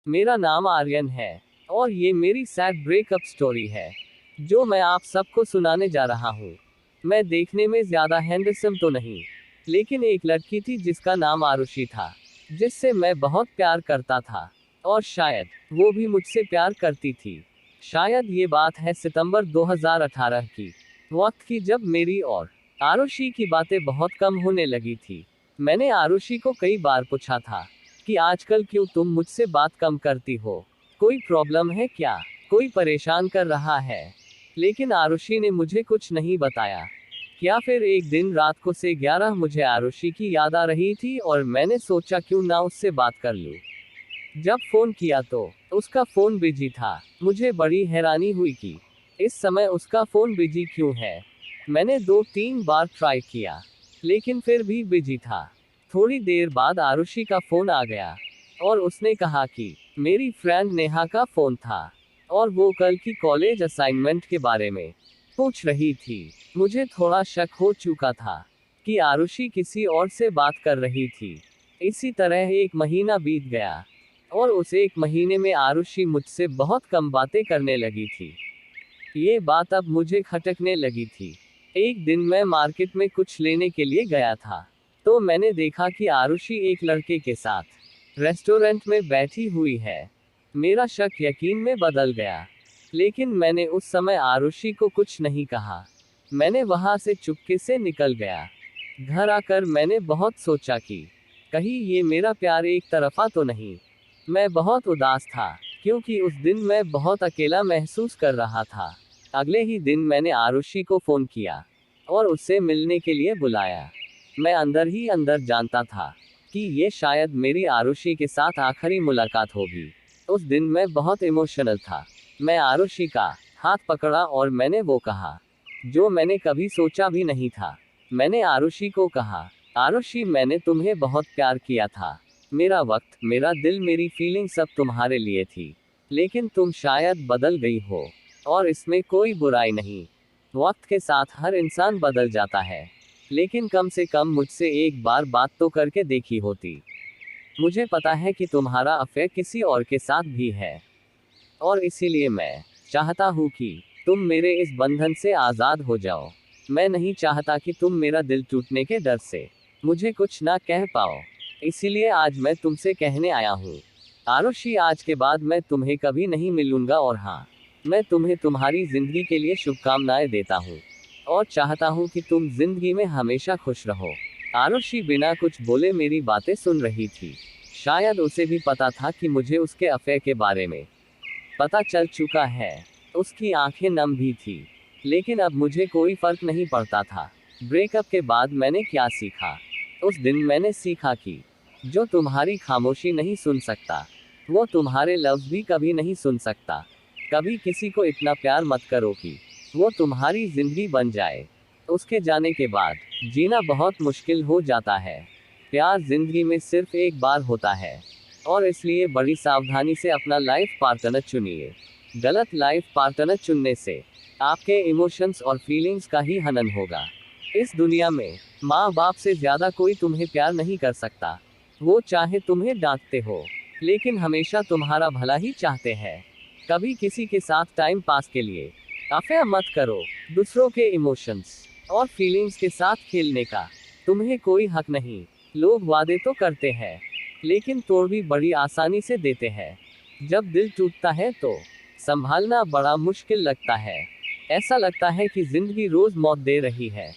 मेरा नाम आर्यन है और ये मेरी सैड ब्रेकअप स्टोरी है जो मैं आप सबको सुनाने जा रहा हूँ। मैं देखने में ज्यादा हैंडसम तो नहीं, लेकिन एक लड़की थी जिसका नाम आरुषि था, जिससे मैं बहुत प्यार करता था और शायद वो भी मुझसे प्यार करती थी। शायद ये बात है सितंबर 2018 की, वक्त की जब मेरी और आरुषि की बातें बहुत कम होने लगी थी। मैंने आरुषि को कई बार पूछा था कि आजकल क्यों तुम मुझसे बात कम करती हो, कोई प्रॉब्लम है क्या, कोई परेशान कर रहा है। लेकिन आरुषि ने मुझे कुछ नहीं बताया। या फिर एक दिन रात को से 11 मुझे आरुषि की याद आ रही थी और मैंने सोचा क्यों ना उससे बात कर लूं। जब फोन किया तो उसका फोन बिजी था। मुझे बड़ी हैरानी हुई कि इस समय उसका फोन बिजी क्यों है। मैंने 2-3 बार ट्राई किया, लेकिन फिर भी बिजी था। थोड़ी देर बाद आरुषि का फोन आ गया और उसने कहा कि मेरी फ्रेंड नेहा का फोन था और वो कल की कॉलेज असाइनमेंट के बारे में पूछ रही थी। मुझे थोड़ा शक हो चुका था कि आरुषि किसी और से बात कर रही थी। इसी तरह एक महीना बीत गया और उस एक महीने में आरुषि मुझसे बहुत कम बातें करने लगी थी। ये बात अब मुझे खटकने लगी थी। एक दिन मैं मार्केट में कुछ लेने के लिए गया था, तो मैंने देखा कि आरुषि एक लड़के के साथ रेस्टोरेंट में बैठी हुई है। मेरा शक यकीन में बदल गया, लेकिन मैंने उस समय आरुषि को कुछ नहीं कहा। मैंने वहां से चुपके से निकल गया। घर आकर मैंने बहुत सोचा कि कहीं ये मेरा प्यार एक तरफा तो नहीं। मैं बहुत उदास था, क्योंकि उस दिन मैं बहुत अकेला महसूस कर रहा था। अगले ही दिन मैंने आरुषि को फोन किया और उससे मिलने के लिए बुलाया। मैं अंदर ही अंदर जानता था कि ये शायद मेरी आरुषि के साथ आखिरी मुलाकात होगी। उस दिन मैं बहुत इमोशनल था। मैं आरुषि का हाथ पकड़ा और मैंने वो कहा जो मैंने कभी सोचा भी नहीं था। मैंने आरुषि को कहा, आरुषि, मैंने तुम्हें बहुत प्यार किया था। मेरा वक्त, मेरा दिल, मेरी फीलिंग सब तुम्हारे लिए थी। लेकिन तुम शायद बदल गई हो, और इसमें कोई बुराई नहीं। वक्त के साथ हर इंसान बदल जाता है, लेकिन कम से कम मुझसे एक बार बात तो करके देखी होती। मुझे पता है कि तुम्हारा अफेयर किसी और के साथ भी है, और इसीलिए मैं चाहता हूँ कि तुम मेरे इस बंधन से आज़ाद हो जाओ। मैं नहीं चाहता कि तुम मेरा दिल टूटने के डर से मुझे कुछ ना कह पाओ। इसीलिए आज मैं तुमसे कहने आया हूँ। आरुषि, आज के बाद मैं तुम्हें कभी नहीं मिलूंगा, और हाँ, मैं तुम्हें तुम्हारी जिंदगी के लिए शुभकामनाएं देता हूँ और चाहता हूँ कि तुम जिंदगी में हमेशा खुश रहो। आरुषि बिना कुछ बोले मेरी बातें सुन रही थी। शायद उसे भी पता था कि मुझे उसके अफेयर के बारे में पता चल चुका है। उसकी आंखें नम भी थी, लेकिन अब मुझे कोई फर्क नहीं पड़ता था। ब्रेकअप के बाद मैंने क्या सीखा? उस दिन मैंने सीखा कि जो तुम्हारी खामोशी नहीं सुन सकता, वो तुम्हारे लफ्ज भी कभी नहीं सुन सकता। कभी किसी को इतना प्यार मत करो कि वो तुम्हारी जिंदगी बन जाए। उसके जाने के बाद जीना बहुत मुश्किल हो जाता है। प्यार जिंदगी में सिर्फ एक बार होता है, और इसलिए बड़ी सावधानी से अपना लाइफ पार्टनर चुनिए। गलत लाइफ पार्टनर चुनने से आपके इमोशंस और फीलिंग्स का ही हनन होगा। इस दुनिया में माँ बाप से ज्यादा कोई तुम्हें प्यार नहीं कर सकता। वो चाहे तुम्हें डांटते हो, लेकिन हमेशा तुम्हारा भला ही चाहते हैं। कभी किसी के साथ टाइम पास के लिए अफेयर मत करो। दूसरों के इमोशंस और फीलिंग्स के साथ खेलने का तुम्हें कोई हक नहीं। लोग वादे तो करते हैं, लेकिन तोड़ भी बड़ी आसानी से देते हैं। जब दिल टूटता है तो संभालना बड़ा मुश्किल लगता है। ऐसा लगता है कि जिंदगी रोज मौत दे रही है।